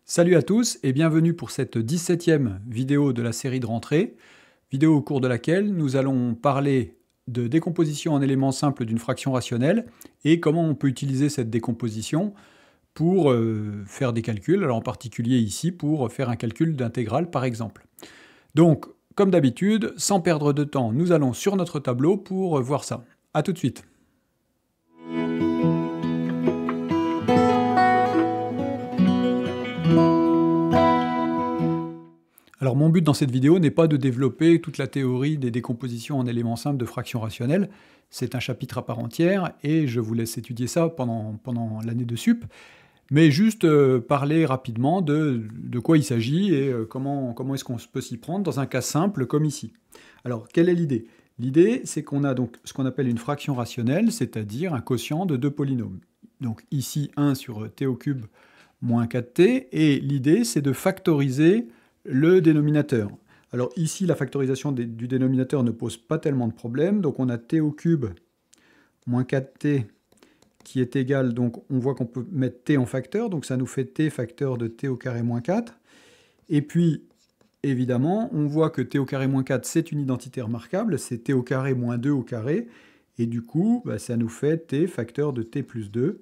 Salut à tous et bienvenue pour cette 17e vidéo de la série de rentrée, vidéo au cours de laquelle nous allons parler de décomposition en éléments simples d'une fraction rationnelle et comment on peut utiliser cette décomposition pour faire des calculs, alors en particulier ici pour faire un calcul d'intégrale par exemple. Donc, comme d'habitude, sans perdre de temps, nous allons sur notre tableau pour voir ça. A tout de suite. Alors mon but dans cette vidéo n'est pas de développer toute la théorie des décompositions en éléments simples de fractions rationnelles, c'est un chapitre à part entière et je vous laisse étudier ça pendant l'année de sup, mais juste parler rapidement de quoi il s'agit et comment est-ce qu'on peut s'y prendre dans un cas simple comme ici. Alors quelle est l'idée? L'idée c'est qu'on a donc ce qu'on appelle une fraction rationnelle, c'est-à-dire un quotient de deux polynômes. Donc ici 1 sur t au cube moins 4t, et l'idée c'est de factoriser le dénominateur. Alors ici, la factorisation du dénominateur ne pose pas tellement de problème, donc on a t au cube moins 4t qui est égal, donc on voit qu'on peut mettre t en facteur, donc ça nous fait t facteur de t au carré moins 4, et puis évidemment, on voit que t au carré moins 4 c'est une identité remarquable, c'est t au carré moins 2 au carré, et du coup, ça nous fait t facteur de t plus 2,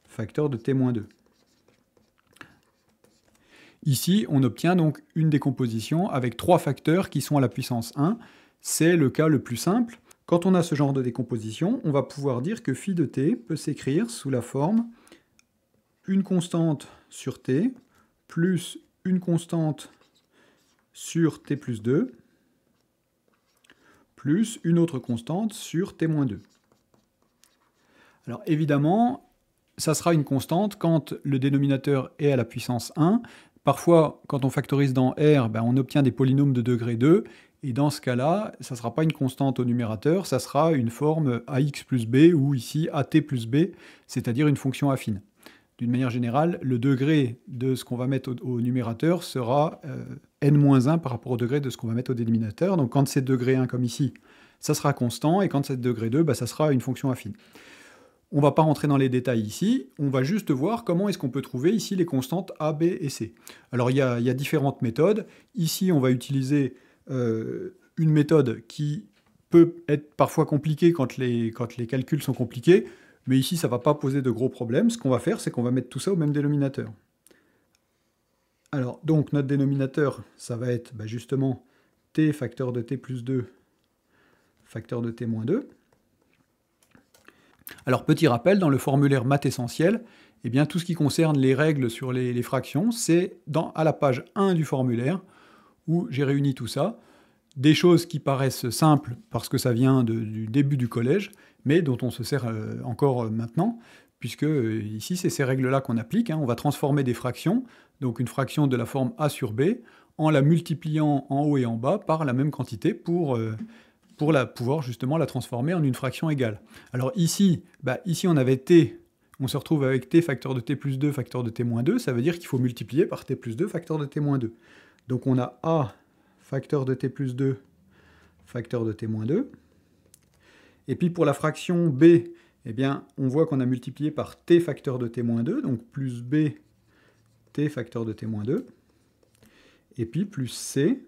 facteur de t moins 2. Ici, on obtient donc une décomposition avec trois facteurs qui sont à la puissance 1. C'est le cas le plus simple. Quand on a ce genre de décomposition, on va pouvoir dire que phi de t peut s'écrire sous la forme une constante sur t plus une constante sur t plus 2 plus une autre constante sur t moins 2. Alors évidemment, ça sera une constante quand le dénominateur est à la puissance 1. Parfois, quand on factorise dans R, on obtient des polynômes de degré 2, et dans ce cas-là, ça ne sera pas une constante au numérateur, ça sera une forme ax plus b, ou ici at plus b, c'est-à-dire une fonction affine. D'une manière générale, le degré de ce qu'on va mettre au numérateur sera n-1 par rapport au degré de ce qu'on va mettre au dénominateur. Donc quand c'est degré 1 comme ici, ça sera constant, et quand c'est degré 2, ça sera une fonction affine. On ne va pas rentrer dans les détails ici, on va juste voir comment est-ce qu'on peut trouver ici les constantes A, B et C. Alors il y a différentes méthodes. Ici, on va utiliser une méthode qui peut être parfois compliquée quand les calculs sont compliqués, mais ici, ça ne va pas poser de gros problèmes. Ce qu'on va faire, c'est qu'on va mettre tout ça au même dénominateur. Alors, donc, notre dénominateur, ça va être justement t facteur de t plus 2, facteur de t moins 2. Alors, petit rappel, dans le formulaire maths essentiel, tout ce qui concerne les règles sur les fractions, c'est à la page 1 du formulaire, où j'ai réuni tout ça, des choses qui paraissent simples parce que ça vient du début du collège, mais dont on se sert encore maintenant, puisque ici, c'est ces règles-là qu'on applique. On va transformer des fractions, donc une fraction de la forme a sur b, en la multipliant en haut et en bas par la même quantité pour pouvoir justement la transformer en une fraction égale. Alors ici, ici on avait t, on se retrouve avec t facteur de t plus 2, facteur de t moins 2, ça veut dire qu'il faut multiplier par t plus 2, facteur de t moins 2. Donc on a a facteur de t plus 2, facteur de t moins 2. Et puis pour la fraction b, on voit qu'on a multiplié par t facteur de t moins 2, donc plus b, t facteur de t moins 2. Et puis plus c,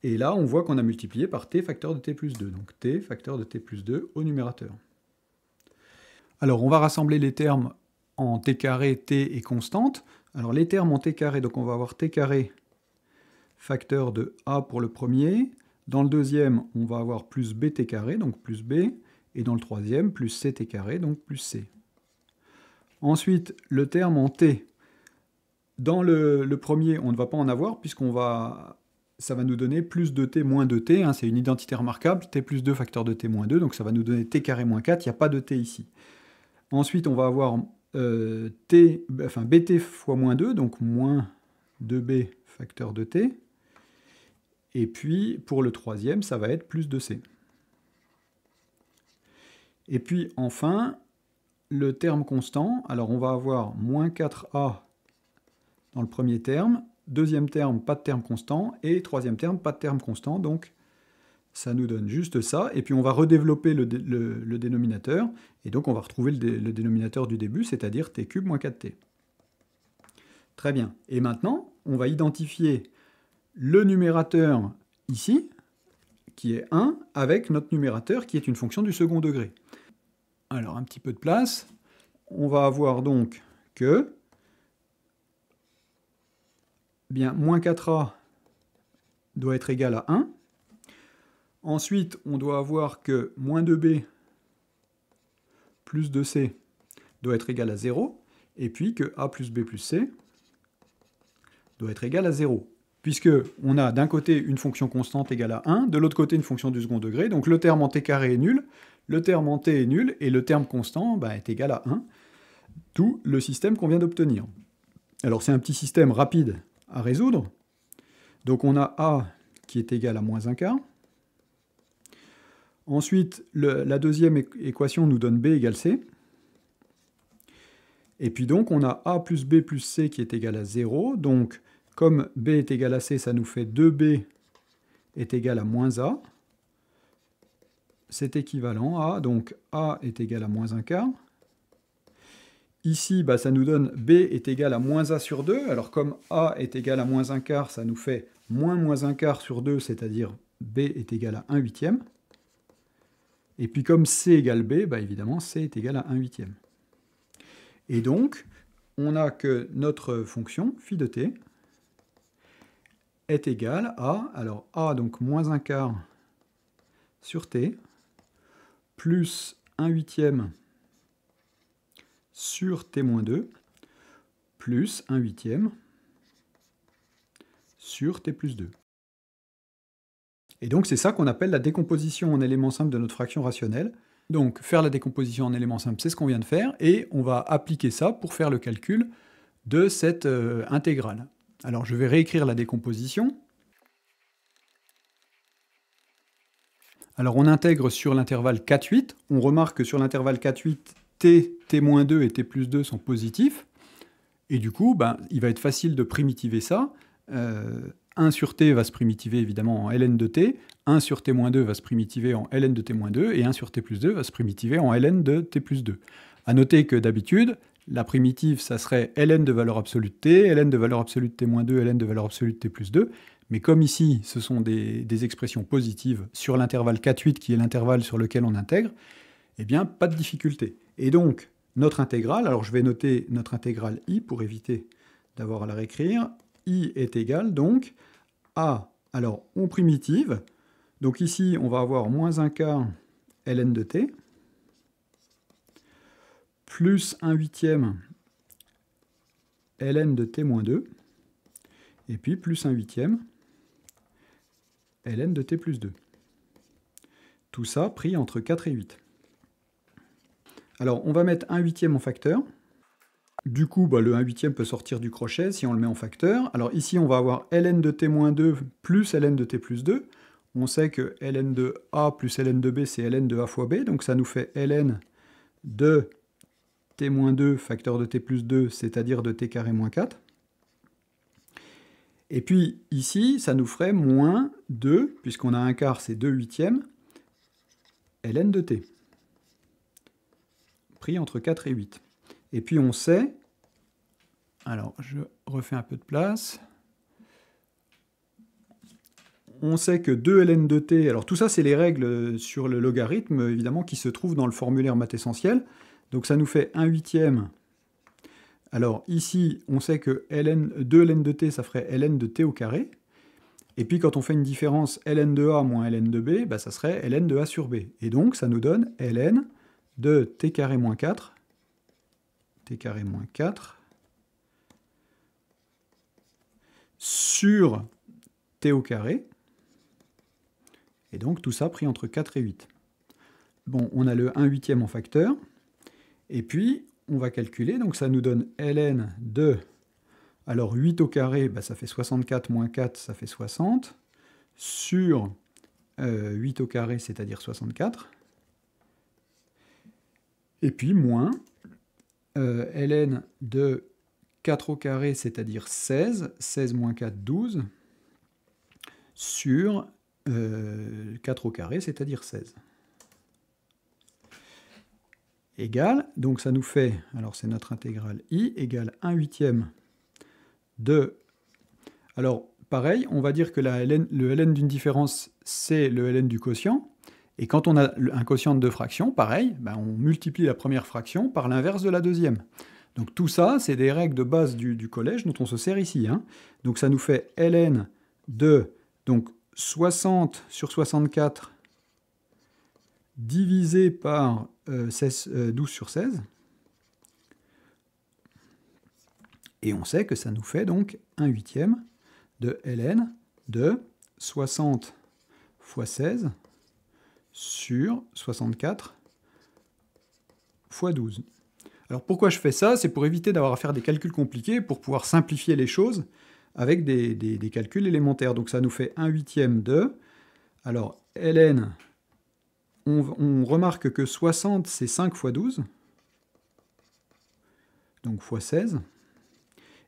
et là, on voit qu'on a multiplié par t facteur de t plus 2, donc t facteur de t plus 2 au numérateur. Alors, on va rassembler les termes en t carré, t et constante. Alors, les termes en t carré, donc on va avoir t carré facteur de a pour le premier. Dans le deuxième, on va avoir plus bt carré, donc plus b. Et dans le troisième, plus ct carré, donc plus c. Ensuite, le terme en t. Dans le premier, on ne va pas en avoir, ça va nous donner plus 2t moins 2t, c'est une identité remarquable, t plus 2 facteur de t moins 2, donc ça va nous donner t carré moins 4, il n'y a pas de t ici. Ensuite, on va avoir bt fois moins 2, donc moins 2b facteur de t. Et puis, pour le troisième, ça va être plus 2c. Et puis, enfin, le terme constant, alors on va avoir moins 4a dans le premier terme, deuxième terme, pas de terme constant, et troisième terme, pas de terme constant, donc ça nous donne juste ça, et puis on va redévelopper le dénominateur, et donc on va retrouver le dénominateur du début, c'est-à-dire t cube moins 4t. Très bien. Et maintenant, on va identifier le numérateur ici, qui est 1, avec notre numérateur qui est une fonction du second degré. Alors, un petit peu de place. On va avoir donc que bien, moins 4a doit être égal à 1. Ensuite, on doit avoir que moins 2b plus 2c doit être égal à 0. Et puis que a plus b plus c doit être égal à 0. Puisque on a d'un côté une fonction constante égale à 1, de l'autre côté une fonction du second degré, donc le terme en t carré est nul, le terme en t est nul, et le terme constant est égal à 1, tout le système qu'on vient d'obtenir. Alors c'est un petit système rapide à résoudre. Donc on a a qui est égal à moins 1 quart. Ensuite, la deuxième équation nous donne b égale c. Et puis donc on a a plus b plus c qui est égal à 0, donc comme b est égal à c, ça nous fait 2b est égal à moins a. C'est équivalent à, donc a est égal à moins 1 quart. Ici, ça nous donne b est égal à moins a sur 2. Alors comme a est égal à moins 1 quart, ça nous fait moins 1 quart sur 2, c'est-à-dire b est égal à 1 huitième. Et puis comme c égale b, évidemment, c est égal à 1 huitième. Et donc, on a que notre fonction, phi de t, est égale à, alors a, donc moins 1 quart sur t, plus 1 huitième sur t moins 2, plus 1 huitième sur t plus 2. Et donc c'est ça qu'on appelle la décomposition en éléments simples de notre fraction rationnelle. Donc faire la décomposition en éléments simples, c'est ce qu'on vient de faire, et on va appliquer ça pour faire le calcul de cette intégrale. Alors je vais réécrire la décomposition. Alors on intègre sur l'intervalle 4,8. On remarque que sur l'intervalle 4,8, t, t-2 et t plus 2 sont positifs. Et du coup, il va être facile de primitiver ça. 1 sur t va se primitiver évidemment en ln de t, 1 sur t-2 va se primitiver en ln de t-2, et 1 sur t plus 2 va se primitiver en ln de t plus 2. A noter que d'habitude, la primitive, ça serait ln de valeur absolue de t, ln de valeur absolue de t-2, ln de valeur absolue de t plus 2. Mais comme ici, ce sont des expressions positives sur l'intervalle 4,8, qui est l'intervalle sur lequel on intègre, eh bien, pas de difficulté. Et donc, notre intégrale, alors je vais noter notre intégrale i pour éviter d'avoir à la réécrire. I est égal donc à, alors on primitive, donc ici on va avoir moins 1 quart ln de t, plus 1 huitième ln de t moins 2, et puis plus 1 huitième ln de t plus 2. Tout ça pris entre 4 et 8. Alors on va mettre 1 huitième en facteur. Du coup, le 1 huitième peut sortir du crochet si on le met en facteur. Alors ici, on va avoir ln de t-2 plus ln de t plus 2. On sait que ln de a plus ln de b, c'est ln de a fois b. Donc ça nous fait ln de t-2 facteur de t plus 2, c'est-à-dire de t carré moins 4. Et puis ici, ça nous ferait moins 2, puisqu'on a un quart, c'est 2 huitièmes, ln de t. Pris entre 4 et 8. Et puis on sait, alors je refais un peu de place, on sait que 2 ln de t, alors tout ça c'est les règles sur le logarithme évidemment qui se trouvent dans le formulaire math essentiel, donc ça nous fait 1 huitième. Alors ici on sait que 2 ln de t ça ferait ln de t au carré, et puis quand on fait une différence ln de a moins ln de b, ça serait ln de a sur b, et donc ça nous donne ln de t carré moins 4, t carré moins 4 sur t au carré, et donc tout ça pris entre 4 et 8. Bon, on a le 1 huitième en facteur, et puis on va calculer, donc ça nous donne ln de, alors 8 au carré, ça fait 64 moins 4, ça fait 60, sur 8 au carré, c'est-à-dire 64, et puis moins ln de 4 au carré, c'est-à-dire 16, 16 moins 4, 12, sur 4 au carré, c'est-à-dire 16. Égale, donc ça nous fait, alors c'est notre intégrale i, égale 1 huitième de... Alors, pareil, on va dire que le ln d'une différence, c'est le ln du quotient. Et quand on a un quotient de deux fractions, pareil, ben on multiplie la première fraction par l'inverse de la deuxième. Donc tout ça, c'est des règles de base du collège dont on se sert ici. Hein. Donc ça nous fait ln de donc 60 sur 64 divisé par 12 sur 16. Et on sait que ça nous fait donc 1/8 de ln de 60 fois 16 sur 64 fois 12. Alors pourquoi je fais ça? C'est pour éviter d'avoir à faire des calculs compliqués, pour pouvoir simplifier les choses avec des calculs élémentaires. Donc ça nous fait 1/8 de... Alors ln, on remarque que 60 c'est 5 fois 12, donc fois 16.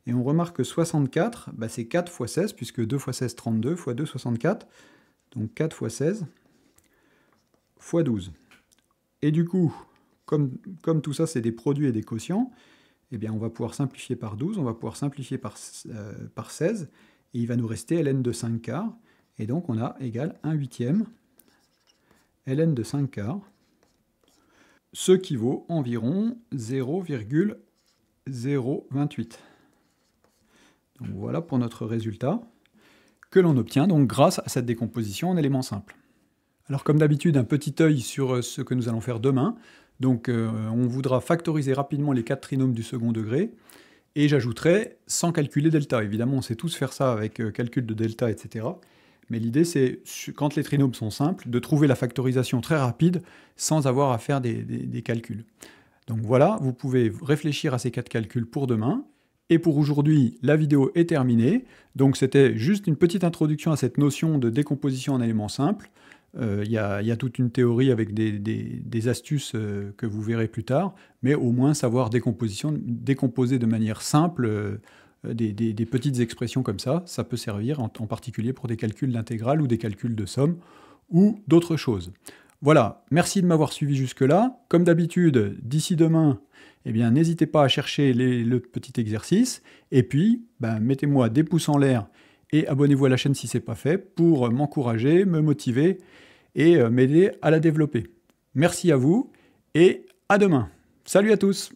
Et on remarque que 64, bah c'est 4 fois 16, puisque 2 fois 16, 32, fois 2, 64. Donc 4 fois 16, fois 12. Et du coup, comme tout ça, c'est des produits et des quotients, eh bien on va pouvoir simplifier par 12, on va pouvoir simplifier par 16, et il va nous rester ln de 5 quarts. Et donc on a égal 1/8 ln de 5 quarts, ce qui vaut environ 0,028. Donc voilà pour notre résultat, que l'on obtient donc grâce à cette décomposition en éléments simples. Alors comme d'habitude, un petit œil sur ce que nous allons faire demain. Donc on voudra factoriser rapidement les 4 trinômes du second degré, et j'ajouterai sans calculer delta. Évidemment, on sait tous faire ça avec calcul de delta, etc. Mais l'idée, c'est, quand les trinômes sont simples, de trouver la factorisation très rapide sans avoir à faire des calculs. Donc voilà, vous pouvez réfléchir à ces 4 calculs pour demain. Et pour aujourd'hui, la vidéo est terminée. Donc c'était juste une petite introduction à cette notion de décomposition en éléments simples. Il y a toute une théorie avec des astuces que vous verrez plus tard, mais au moins savoir décomposer de manière simple des petites expressions comme ça peut servir en particulier pour des calculs d'intégrale ou des calculs de somme ou d'autres choses. Voilà, merci de m'avoir suivi jusque-là. Comme d'habitude, d'ici demain, eh bien, n'hésitez pas à chercher le petit exercice, et puis mettez-moi des pouces en l'air et abonnez-vous à la chaîne si ce n'est pas fait pour m'encourager, me motiver et m'aider à la développer. Merci à vous et à demain. Salut à tous!